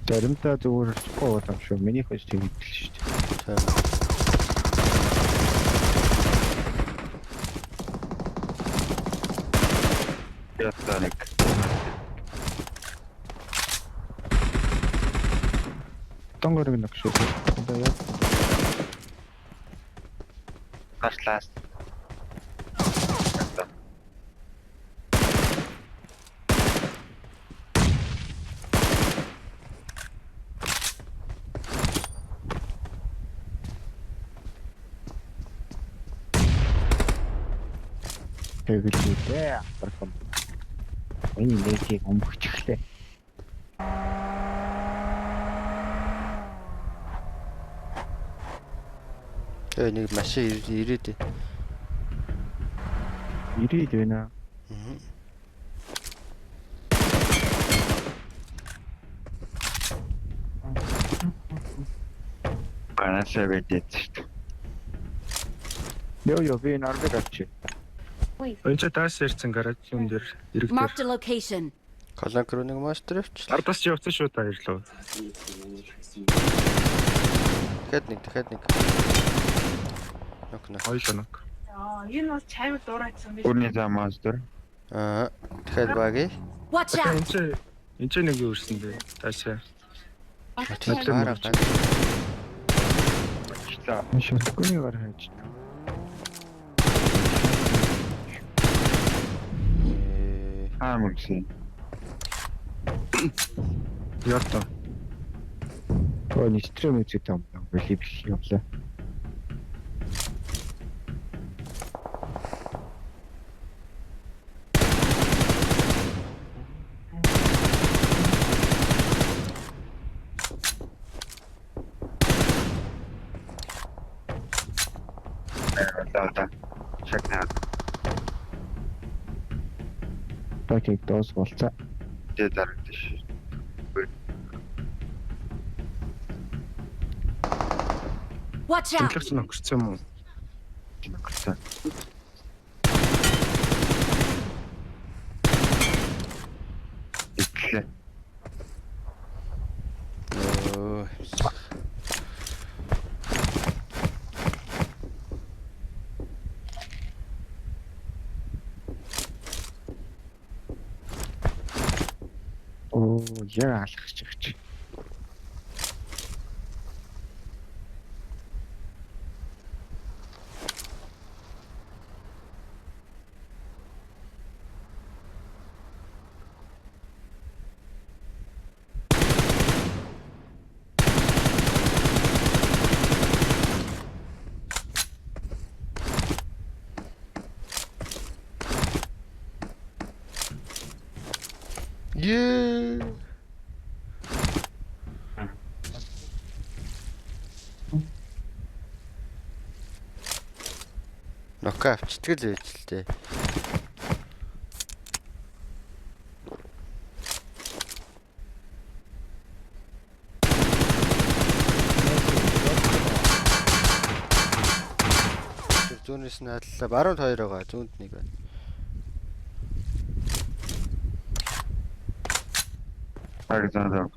Заримдаа зүгээр гоо юм шүү. Миний хөөс тэгдэл шүү дээ. Ятаник. Тонгорыг нөхшөө. Одоо яа. Гашлаас. Тэгэлээ апарком. Эний нэтийг өмгөчихлээ. Нэг машин ирээд. Ирээд байна. Ганасаа бэдэт шүү дээ. Ёо би наргад авчи. Энд ч таас ирсэн гараж юм дээр ирэх дээр. Marked a location. Колонкроник мастер авч. Ардаас ч явцсан шүү та ирлээ. Дахиад нэг. Нок. Хоёлонок. Энэ бол чамд дуурайсан биш. Үрний зам мастер. Дахиад багий. Watch out. Энд ч нэг юу ирсэн бэ? Таашаа. Хараа. За, шүтгэний гар хайж. Мөрсөн. Яата. Ой, нэстрэн үзээ там. Бэлий явлаа. Такийг доос болцаа. Тэ дарагдаж. Watch out. Тэмлэгч нөхөрсөн юм уу? Нөхөрсөн. Итлээ. Яа алхаж байгаа чи. Yeah. Нока авчтгэл байж л дээ. Зүүнээс нь хадлаа. Баруун 2 байгаа. Зүүнд 1 байна. Агзаа.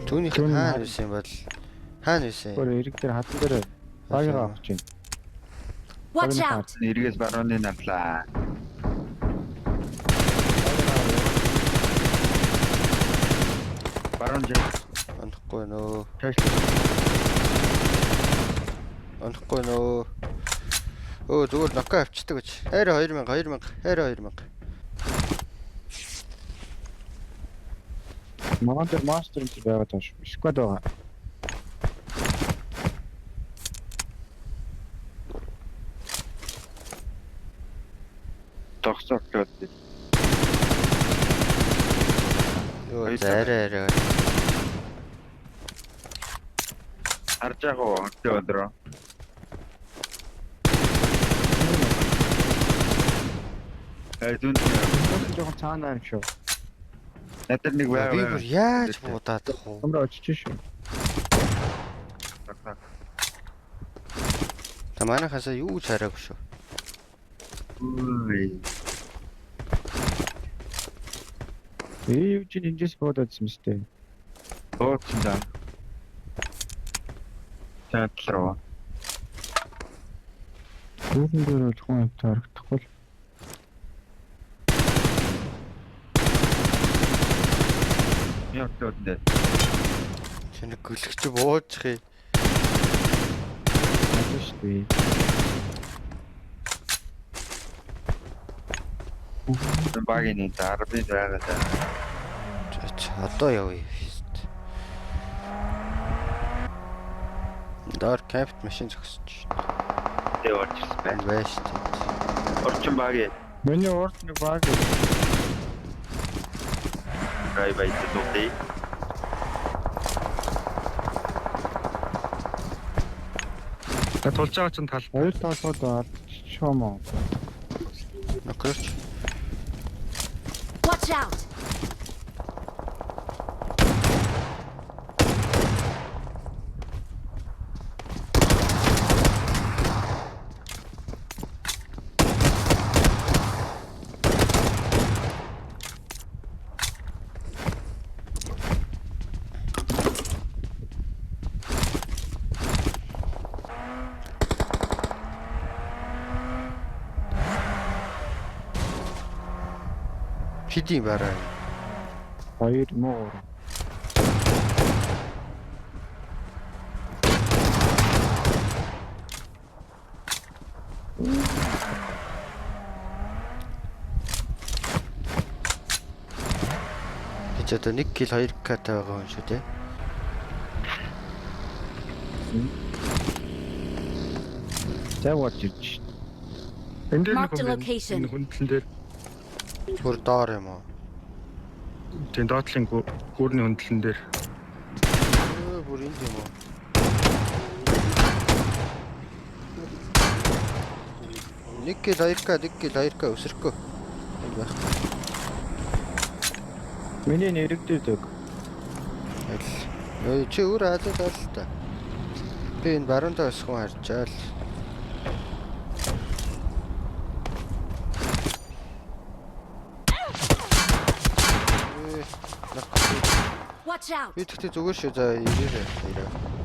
Түүнийх нь хаана байсан бол хаана байсан? Өөр эрэг дээр хатан дээр багаа авч байна. Watch out. Эргээс барууны надлаа. Баруун жаа. Онохгүй нөө. Чаш. Онохгүй нөө. Зүгээр нока авчдаг гэж. Хайраа 2000. Хайраа 2000. Магадгүй мастер энэ байгаа тоош. Сквад байгаа. Тогсоолоод. Арай. Харж байгаа уу өдрөө. Айдун жоохон цаанаа юм шүү. Надад нэг байв. Би бүр яаж буудаад ах вэ? Амраа очиж шүү. Та манайхаасаа юу ч хараагүй шүү. Үй. Юу ч эндээс бодоодсан мэт. Бууцсан да. Цаадлаа. Дүүрэн дээр бол хүн харагдахгүй л. Яг тоонд. Чиний гүлгч буучих юм. Надад шүү дээ. Багийн дарбын байгаад. Одоо явъя. Доор капт машин зогсож Тэгээ орчихсан байна. байна шүү дээ. Орчин багийн Миний урд нэг баг. драйвер идэх. Тулж байгаа чинь тал. Хоёр талууд алдчихсан. Нокрч. Watch out! Хиди барай. Хоёр муу. Би ч одоо 1 кил 2 катай байгаа юм шүү дээ. Завгаарч ирж. Энд дээр Mark the location. энэ хүндлэн дээр Бүр доор юм уу? тийм доотлын гүүрний хүндлэн дээр Бүр энд юм уу? Нэг кил 2к өсөрхөө. Энэ байх. Миний нэрэгдээд. Аль. Чи өөр хадад л та. Би энэ баруунда өсөх хүн харчаал. Watch out! Би тэгтээ зүгээр шүү. За ирээрээ.